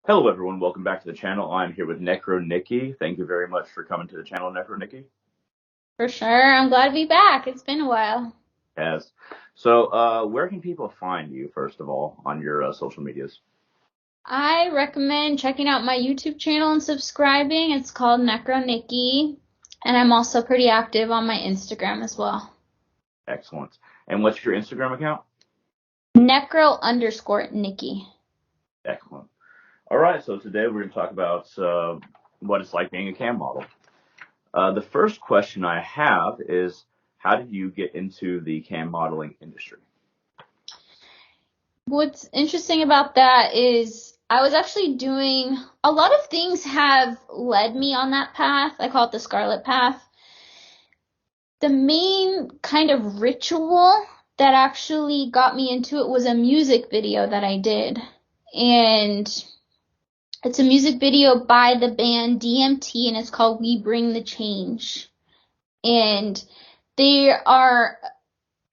Hello everyone, welcome back to the channel. I'm here with Necro Nicki. Thank you very much for coming to the channel, Necro Nicki. For sure. I'm glad to be back. It's been a while. Yes. So, where can people find you, first of all, on your social medias? I recommend checking out my YouTube channel and subscribing. It's called Necro Nicki. And I'm also pretty active on my Instagram as well. Excellent. And what's your Instagram account? Necro_Nicki. Excellent. All right, so today we're going to talk about what it's like being a cam model. The first question I have is, how did you get into the cam modeling industry? What's interesting about that is I was actually doing a lot of things have led me on that path. I call it the Scarlet Path. The main kind of ritual that actually got me into it was a music video that I did. And it's a music video by the band DMT, and it's called We Bring the Change. And they are,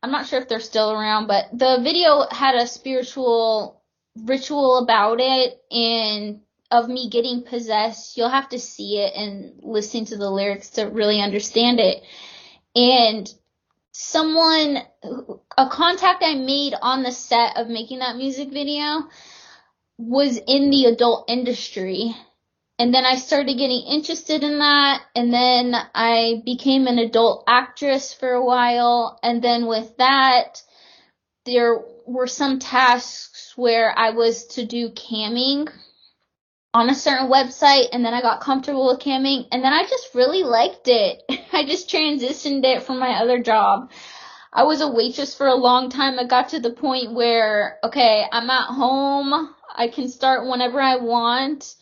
I'm not sure if they're still around, but the video had a spiritual ritual about it and of me getting possessed. You'll have to see it and listen to the lyrics to really understand it. And a contact I made on the set of making that music video was in the adult industry. And then I started getting interested in that. And then I became an adult actress for a while. And then with that, there were some tasks where I was to do camming on a certain website, and then I got comfortable with camming, and then I just really liked it. I just transitioned it from my other job. I was a waitress for a long time. I got to the point where, okay, I'm at home. I can start whenever I want.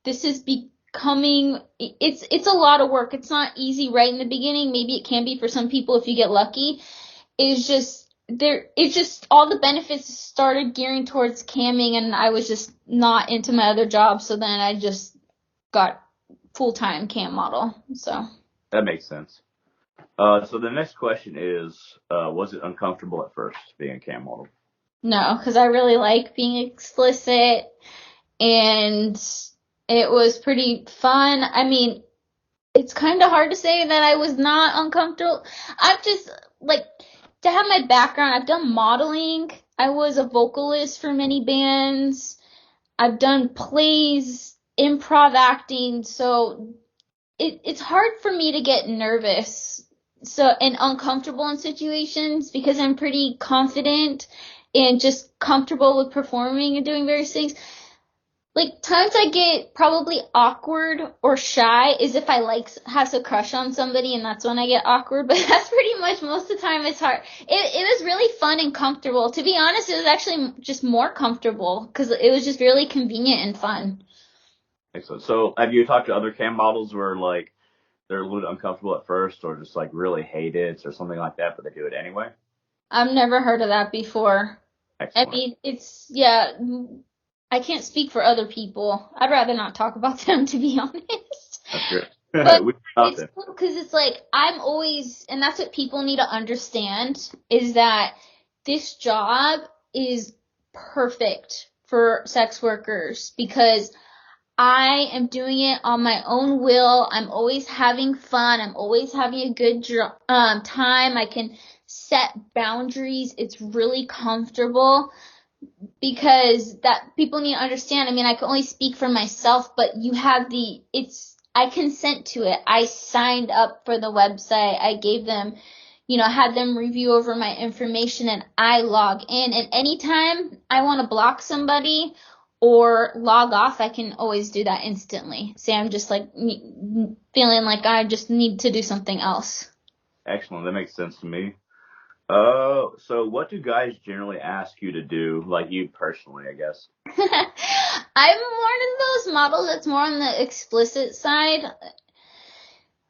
This is becoming, it's a lot of work. It's not easy right in the beginning. Maybe it can be for some people if you get lucky. It's just all the benefits started gearing towards camming, and I was just not into my other job, so then I just got full-time cam model. So That makes sense. So the next question is, was it uncomfortable at first being a cam model? no, because I really like being explicit, and it was pretty fun. I mean, it's kind of hard to say that I was not uncomfortable. I've just, like, to have my background, I've done modeling. I was a vocalist for many bands. I've done plays, improv acting, so it's hard for me to get nervous and uncomfortable in situations because I'm pretty confident and just comfortable with performing and doing various things. Like, times I get probably awkward or shy is if I has a crush on somebody, and that's when I get awkward, but that's pretty much most of the time. It's hard. It was really fun and comfortable. To be honest, it was actually just more comfortable because it was just really convenient and fun. Excellent. So have you talked to other cam models where like they're a little bit uncomfortable at first or just like really hate it or something like that, but they do it anyway? I've never heard of that before. I Excellent. mean, yeah, I can't speak for other people. I'd rather not talk about them, to be honest. That's good. But We stopped it's it. cool because it's like and that's what people need to understand, is that this job is perfect for sex workers because I am doing it on my own will. I'm always having fun. I'm always having a good time. I can set boundaries. It's really comfortable because that people need to understand. I mean, I can only speak for myself, but I consent to it. I signed up for the website. I gave them, had them review over my information, and I log in. And anytime I want to block somebody or log off, I can always do that instantly. Say I'm just like feeling like I just need to do something else. Excellent. That makes sense to me. So what do guys generally ask you to do, like you personally, I guess? I'm one of those models that's more on the explicit side.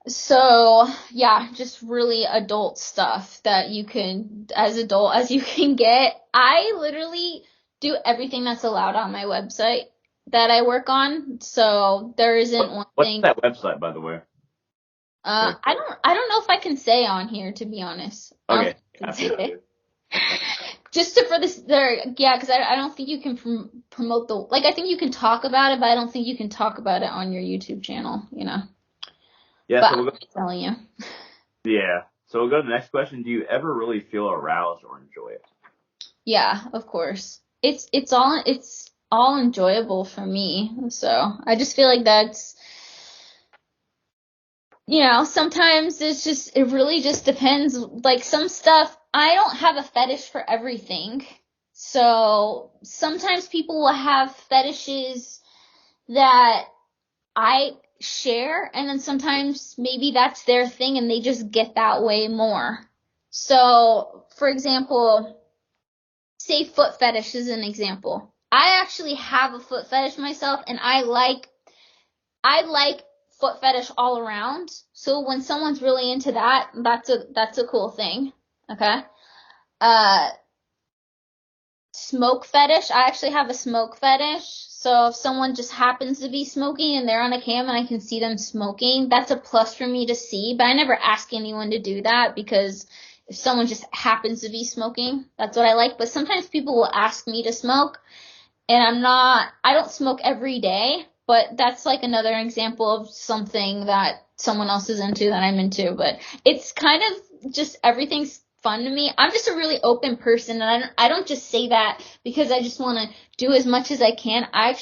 So, yeah, just really adult stuff that you can, as adult as you can get. I literally do everything that's allowed on my website that I work on. So there isn't one What's thing. that website, by the way? I don't know if I can say on here, to be honest. Okay. I can say it. just for this there, yeah, because I don't think you can promote the, like, I think you can talk about it, but I don't think you can talk about it on your YouTube channel, you know. Yeah, But so I'm we'll go. telling you. Yeah, so we'll go to the next question. Do you ever really feel aroused or enjoy it? Yeah, of course. It's all enjoyable for me. So I just feel like that's, sometimes it really just depends. Like some stuff, I don't have a fetish for everything. So sometimes people will have fetishes that I share, and then sometimes maybe that's their thing and they just get that way more. So, for example, say foot fetish is an example. I actually have a foot fetish myself, and I like foot fetish all around. So when someone's really into that, that's a cool thing. Okay. Uh, Smoke fetish. I actually have a smoke fetish. So if someone just happens to be smoking and they're on a cam and I can see them smoking, that's a plus for me to see. But I never ask anyone to do that because if someone just happens to be smoking, that's what I like. But sometimes people will ask me to smoke, and I don't smoke every day, but that's like another example of something that someone else is into that I'm into. But it's kind of just everything's fun to me. I'm just a really open person, and I don't just say that because I just want to do as much as I can. I'm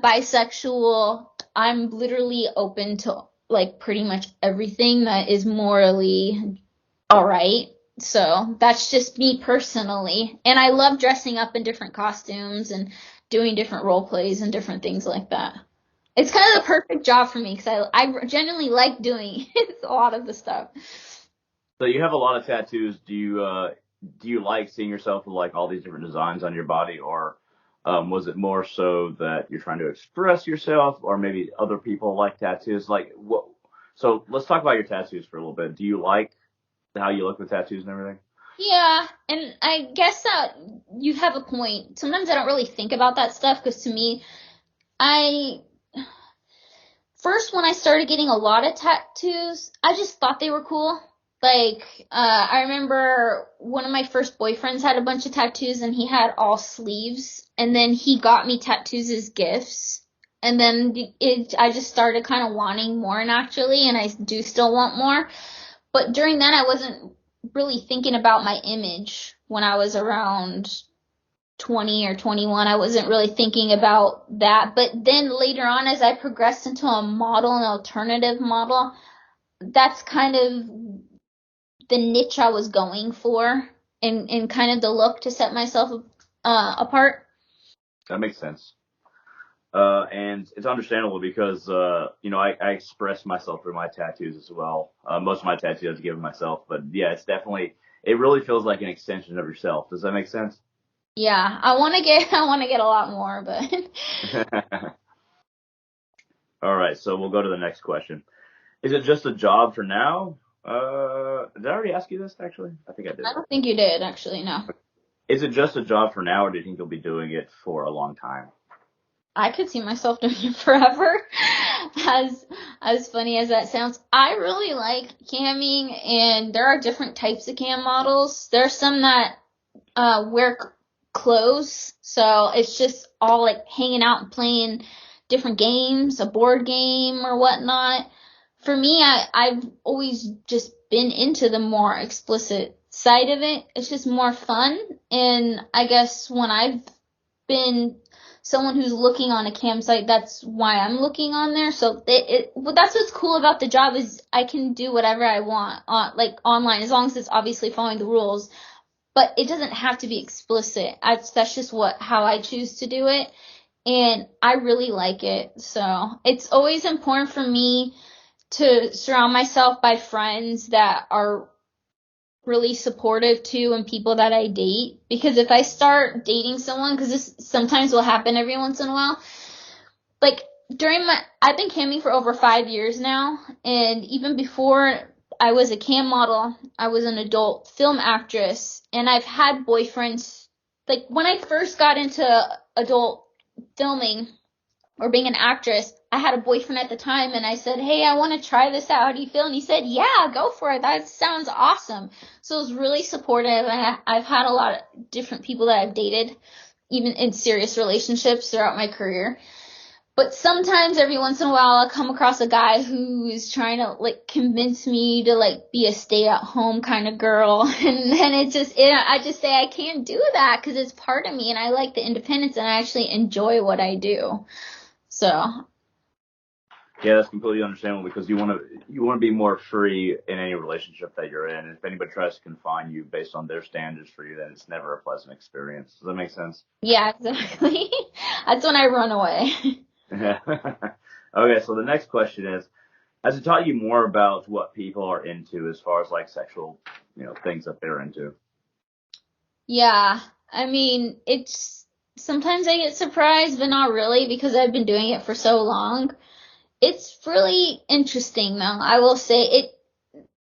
bisexual. I'm literally open to like pretty much everything that is morally all right. So that's just me personally. And I love dressing up in different costumes and doing different role plays and different things like that. It's kind of the perfect job for me because I genuinely like doing a lot of the stuff. So you have a lot of tattoos. Do you like seeing yourself with like all these different designs on your body, or was it more so that you're trying to express yourself, or maybe other people like tattoos? Like what? So let's talk about your tattoos for a little bit. Do you like how you look with tattoos and everything? Yeah, and I guess that you have a point. Sometimes I don't really think about that stuff because to me, I first when I started getting a lot of tattoos, I just thought they were cool. Like, I remember one of my first boyfriends had a bunch of tattoos and he had all sleeves, and then he got me tattoos as gifts. And then I just started kind of wanting more naturally, and I do still want more. But during that, I wasn't really thinking about my image when I was around 20 or 21. I wasn't really thinking about that. But then later on, as I progressed into a model, an alternative model, that's kind of the niche I was going for, and kind of the look to set myself apart. That makes sense. And it's understandable because, I express myself through my tattoos as well. Most of my tattoos I've given myself, but yeah, it really feels like an extension of yourself. Does that make sense? Yeah, I want to get a lot more, but All right, so we'll go to the next question. Is it just a job for now? Did I already ask you this actually? I think I did. I don't think you did actually. No. Is it just a job for now, or do you think you'll be doing it for a long time? I could see myself doing it forever. As as funny as that sounds, I really like camming, and there are different types of cam models. There are some that wear clothes, so it's just all like hanging out and playing different games, a board game or whatnot. For me, I've always just been into the more explicit side of it. It's just more fun, and I guess when I've been someone who's looking on a campsite, that's why I'm looking on there. So but that's what's cool about the job is I can do whatever I want on like online as long as it's obviously following the rules. But it doesn't have to be explicit. That's just how I choose to do it, and I really like it. So it's always important for me to surround myself by friends that are really supportive too, and people that I date, because if I start dating someone, because this sometimes will happen every once in a while, like I've been camming for over 5 years now, and even before I was a cam model, I was an adult film actress, and I've had boyfriends. Like when I first got into adult filming, or being an actress. I had a boyfriend at the time and I said, hey, I want to try this out. How do you feel? And he said, yeah, go for it. That sounds awesome. So it was really supportive. And I've had a lot of different people that I've dated, even in serious relationships throughout my career. But sometimes every once in a while I'll come across a guy who is trying to like convince me to like be a stay-at-home kind of girl. And then I just say I can't do that because it's part of me and I like the independence and I actually enjoy what I do. So Yeah, that's completely understandable because you want to be more free in any relationship that you're in. And if anybody tries to confine you based on their standards for you, then it's never a pleasant experience. Does that make sense? yeah, exactly. That's when I run away. Okay, so the next question is, has it taught you more about what people are into as far as like sexual, things that they're into? Yeah, I mean, it's sometimes I get surprised, but not really because I've been doing it for so long. It's really interesting though. I will say it.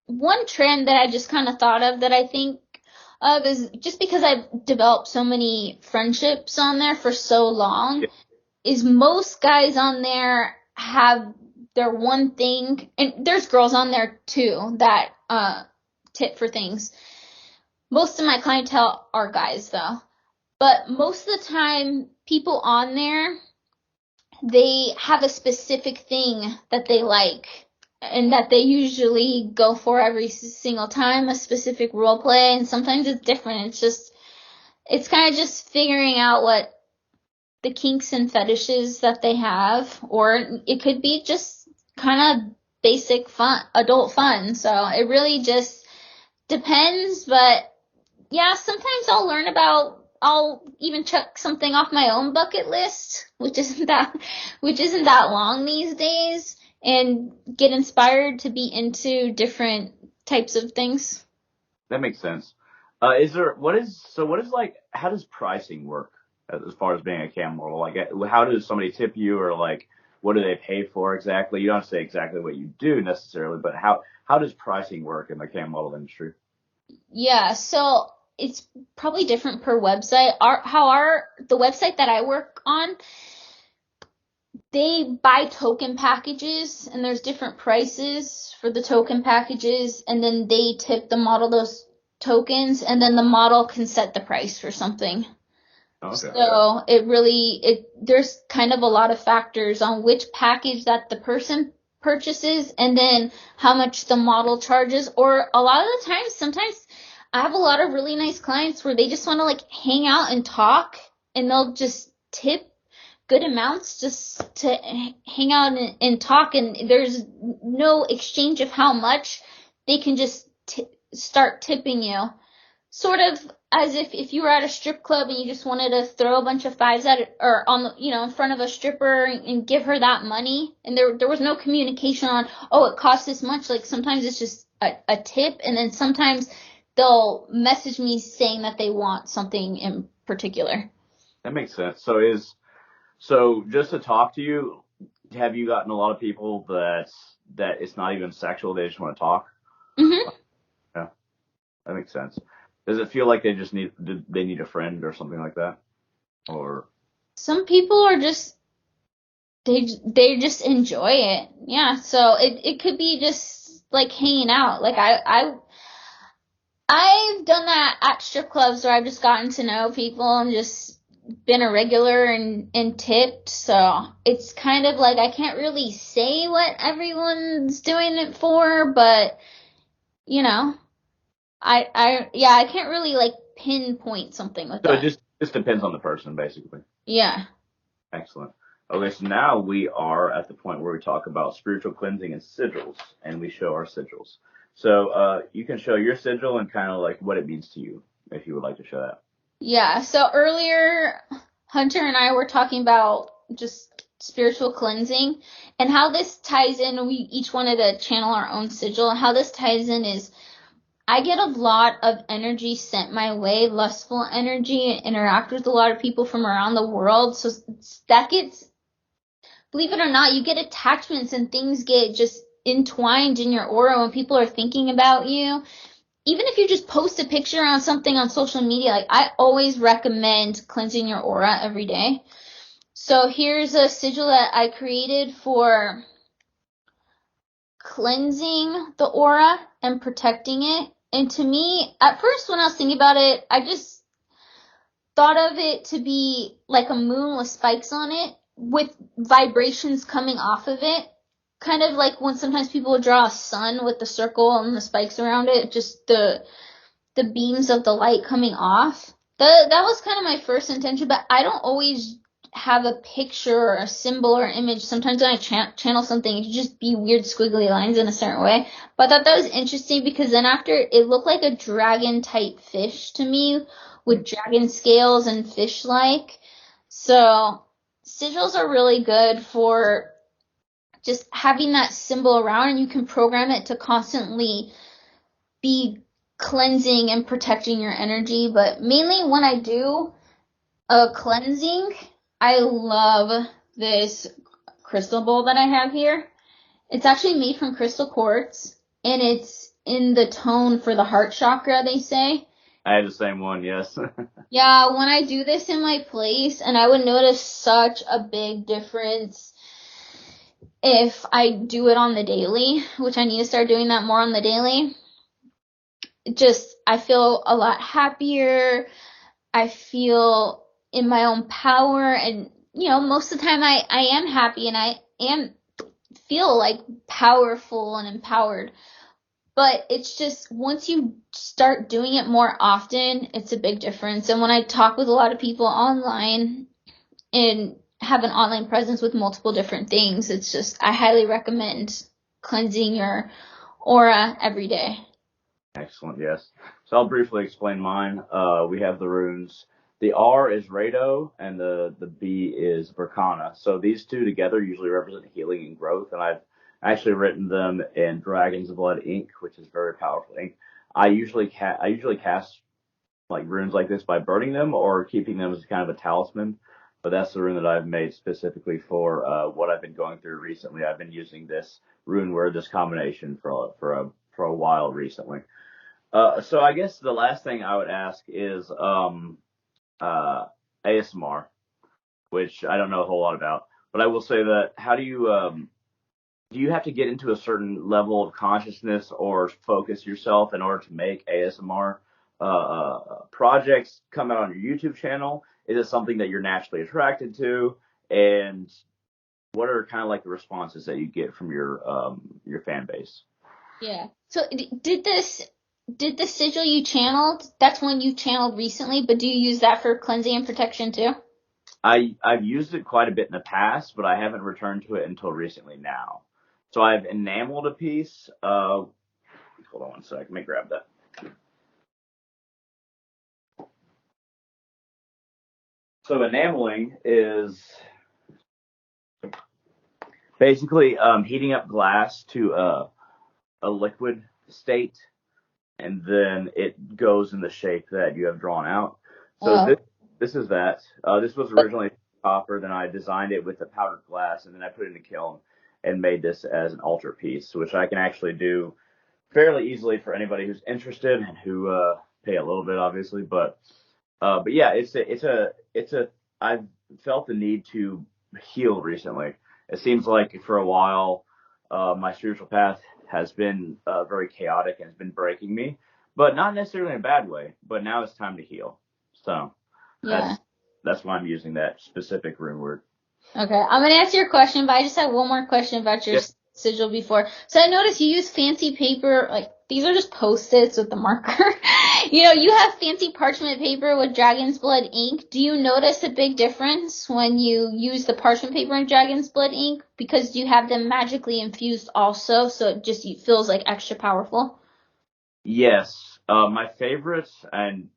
One trend that I just kind of thought of that I think of is just because I've developed so many friendships on there for so long, Yeah. is most guys on there have their one thing, and there's girls on there too that tip for things. Most of my clientele are guys though, but most of the time people on there, they have a specific thing that they like and that they usually go for every single time, a specific role play, and sometimes it's different. It's kind of just figuring out what the kinks and fetishes that they have, or it could be just kind of basic fun, adult fun. So it really just depends, but yeah, sometimes I'll even check something off my own bucket list, which isn't that long these days, and get inspired to be into different types of things. That makes sense. What is like, how does pricing work as far as being a cam model? Like, how does somebody tip you, or like, what do they pay for exactly? You don't have to say exactly what you do necessarily, but how does pricing work in the cam model industry? Yeah, so it's probably different per website. The website that I work on, they buy token packages and there's different prices for the token packages, and then they tip the model those tokens, and then the model can set the price for something. Okay. So there's kind of a lot of factors on which package that the person purchases and then how much the model charges. Or a lot of the times, sometimes I have a lot of really nice clients where they just want to like hang out and talk, and they'll just tip good amounts just to hang out and talk, and there's no exchange of how much. They can just start tipping you, sort of as if you were at a strip club and you just wanted to throw a bunch of fives at it, or on the, in front of a stripper and give her that money, and there was no communication on, oh, it costs this much. Like sometimes it's just a tip, and then sometimes they'll message me saying that they want something in particular. That makes sense. So just to talk to you, have you gotten a lot of people that it's not even sexual, they just want to talk? Mm-hmm. Yeah, that makes sense. Does it feel like they need a friend or something like that? Or Some people are just they just enjoy it. Yeah, so it could be just like hanging out. Like I've done that at strip clubs where I've just gotten to know people and just been a regular and tipped. So it's kind of like I can't really say what everyone's doing it for, but you know, I can't really like pinpoint something with so it that. just depends on the person, basically. Yeah. Excellent. Okay, so now we are at the point where we talk about spiritual cleansing and sigils, and we show our sigils. So you can show your sigil and kind of like what it means to you, if you would like to show that. Yeah, so earlier Hunter and I were talking about just spiritual cleansing and how this ties in. We each wanted to channel our own sigil, and how this ties in is I get a lot of energy sent my way, lustful energy, and interact with a lot of people from around the world. So that gets, believe it or not, you get attachments and things get just entwined in your aura when people are thinking about you. Even if you just post a picture on something on social media, like I always recommend cleansing your aura every day. So here's a sigil that I created for cleansing the aura and protecting it. And to me, at first when I was thinking about it, I just thought of it to be like a moon with spikes on it with vibrations coming off of it. Kind of like when sometimes people draw a sun with the circle and the spikes around it, just the beams of the light coming off. That was kind of my first intention, but I don't always have a picture or a symbol or image. Sometimes when I channel something, it can just be weird squiggly lines in a certain way. But I thought that was interesting because then after it looked like a dragon type fish to me with dragon scales and fish like. So sigils are really good for just having that symbol around, and you can program it to constantly be cleansing and protecting your energy. But mainly when I do a cleansing, I love this crystal bowl that I have here. It's actually made from crystal quartz, and it's in the tone for the heart chakra, they say. I have the same one, yes. Yeah, when I do this in my place, and I would notice such a big difference if I do it on the daily, which I need to start doing that more on the daily. I feel a lot happier. I feel in my own power, and most of the time I am happy and I am feel like powerful and empowered. But it's just once you start doing it more often, it's a big difference. And when I talk with a lot of people online and have an online presence with multiple different things, it's just I highly recommend cleansing your aura every day. Excellent, yes. So I'll briefly explain mine. We have the runes. The R is Rado, and the B is Verkana. So these two together usually represent healing and growth, and I've actually written them in Dragon's Blood ink, which is very powerful ink. I usually cast like runes like this by burning them or keeping them as kind of a talisman. But that's the rune that I've made specifically for what I've been going through recently. I've been using this rune word, this combination for a while recently. So I guess the last thing I would ask is ASMR, which I don't know a whole lot about, but I will say that how do you have to get into a certain level of consciousness or focus yourself in order to make ASMR projects come out on your YouTube channel? Is it something that you're naturally attracted to? And what are kind of like the responses that you get from your fan base? Yeah. So did the sigil you channeled, that's one you channeled recently, but do you use that for cleansing and protection too? I've used it quite a bit in the past, but I haven't returned to it until recently now. So I've enameled a piece. Hold on one sec. Let me grab that. So enameling is basically heating up glass to a liquid state, and then it goes in the shape that you have drawn out. So this is that. This was originally copper, then I designed it with the powdered glass, and then I put it in a kiln and made this as an altarpiece, which I can actually do fairly easily for anybody who's interested and who pay a little bit, obviously. But yeah, it's a. I've felt the need to heal recently. It seems like for a while, my spiritual path has been very chaotic and has been breaking me, but not necessarily in a bad way. But now it's time to heal. So Yeah. that's why I'm using that specific rune word. Okay. I'm going to answer your question, but I just have one more question about your sigil before. So I noticed you use fancy paper, like these are just Post-its with the marker. You have fancy parchment paper with dragon's blood ink. Do you notice a big difference when you use the parchment paper and dragon's blood ink? Because you have them magically infused also, so it just feels like extra powerful. Yes. My favorite, and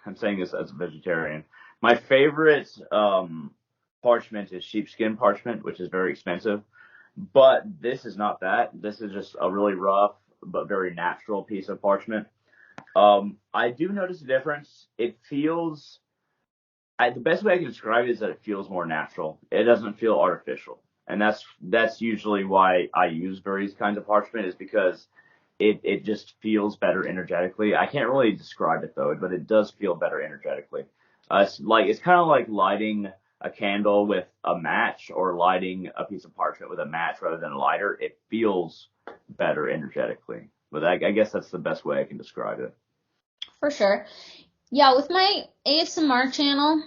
I'm saying this as a vegetarian, my favorite parchment is sheepskin parchment, which is very expensive. But this is not that. This is just a really rough but very natural piece of parchment. I do notice a difference. It feels, the best way I can describe it is that it feels more natural. It doesn't feel artificial. And that's usually why I use various kinds of parchment, is because it just feels better energetically. I can't really describe it though, but it does feel better energetically. It's kind of like lighting a candle with a match or lighting a piece of parchment with a match rather than a lighter, it feels better energetically. But I guess that's the best way I can describe it. For sure. Yeah, with my ASMR channel,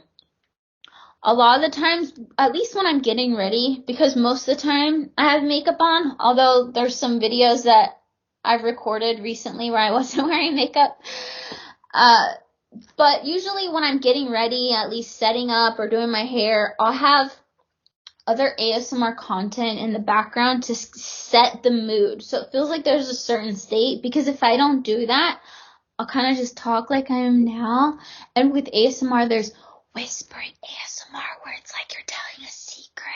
a lot of the times, at least when I'm getting ready, because most of the time I have makeup on, although there's some videos that I've recorded recently where I wasn't wearing makeup. But usually when I'm getting ready, at least setting up or doing my hair, I'll have other ASMR content in the background to set the mood. So it feels like there's a certain state, because if I don't do that, I'll kind of just talk like I am now. And with ASMR, there's whispering ASMR where it's like you're telling a secret.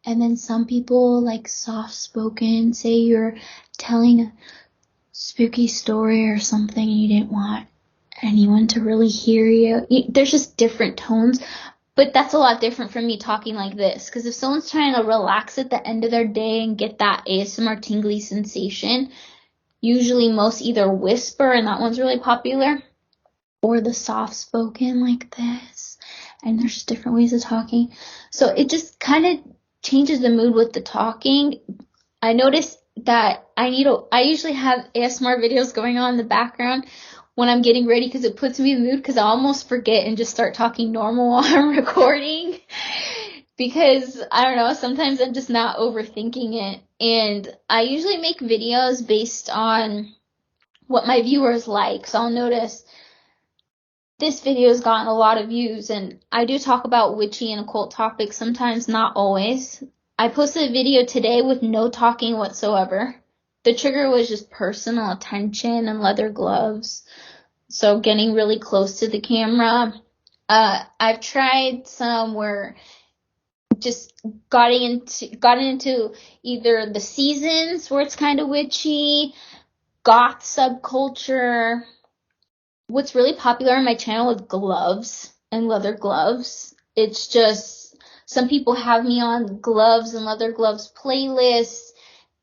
And then some people, like soft spoken, say you're telling a spooky story or something and you didn't want anyone to really hear you. There's just different tones. But that's a lot different from me talking like this. Because if someone's trying to relax at the end of their day and get that ASMR tingly sensation, usually most either whisper, and that one's really popular, or the soft spoken like this. And there's just different ways of talking. So it just kind of changes the mood with the talking. I noticed that I usually have ASMR videos going on in the background when I'm getting ready, because it puts me in the mood, because I almost forget and just start talking normal while I'm recording. Because, I don't know, sometimes I'm just not overthinking it. And I usually make videos based on what my viewers like. So I'll notice this video's gotten a lot of views, and I do talk about witchy and occult topics sometimes, not always. I posted a video today with no talking whatsoever. The trigger was just personal attention and leather gloves. So getting really close to the camera. I've tried some where just got into either the seasons where it's kind of witchy, goth subculture. What's really popular on my channel is gloves and leather gloves. It's just some people have me on gloves and leather gloves playlists,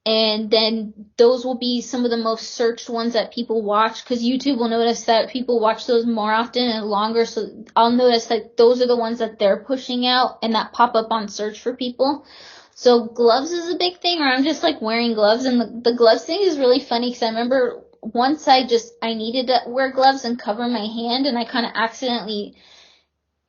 and then those will be some of the most searched ones that people watch, because YouTube will notice that people watch those more often and longer, so I'll notice that those are the ones that they're pushing out and that pop up on search for people. So gloves is a big thing, or I'm just like wearing gloves, and the gloves thing is really funny, because I remember once I needed to wear gloves and cover my hand, and I kind of accidentally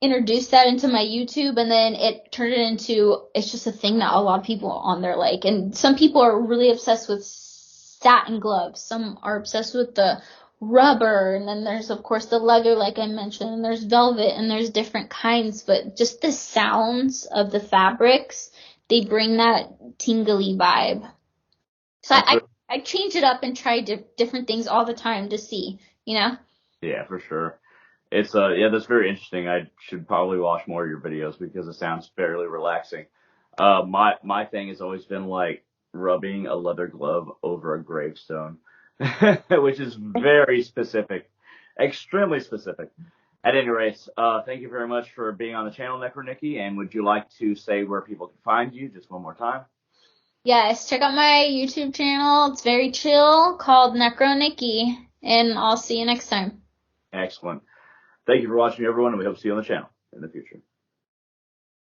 introduced that into my YouTube, and then it turned it into, it's just a thing that a lot of people on there like. And some people are really obsessed with satin gloves. Some are obsessed with the rubber, and then there's of course the leather like I mentioned, and there's velvet, and there's different kinds, but just the sounds of the fabrics, they bring that tingly vibe. So I change it up and try different things all the time to see, you know? Yeah, for sure. It's yeah, that's very interesting. I should probably watch more of your videos because it sounds fairly relaxing. My thing has always been like rubbing a leather glove over a gravestone, which is very specific, extremely specific. At any rate, thank you very much for being on the channel, Necro Nicki. And would you like to say where people can find you just one more time? Yes, check out my YouTube channel. It's very chill, called Necro Nicki, and I'll see you next time. Excellent. Thank you for watching, everyone, and we hope to see you on the channel in the future.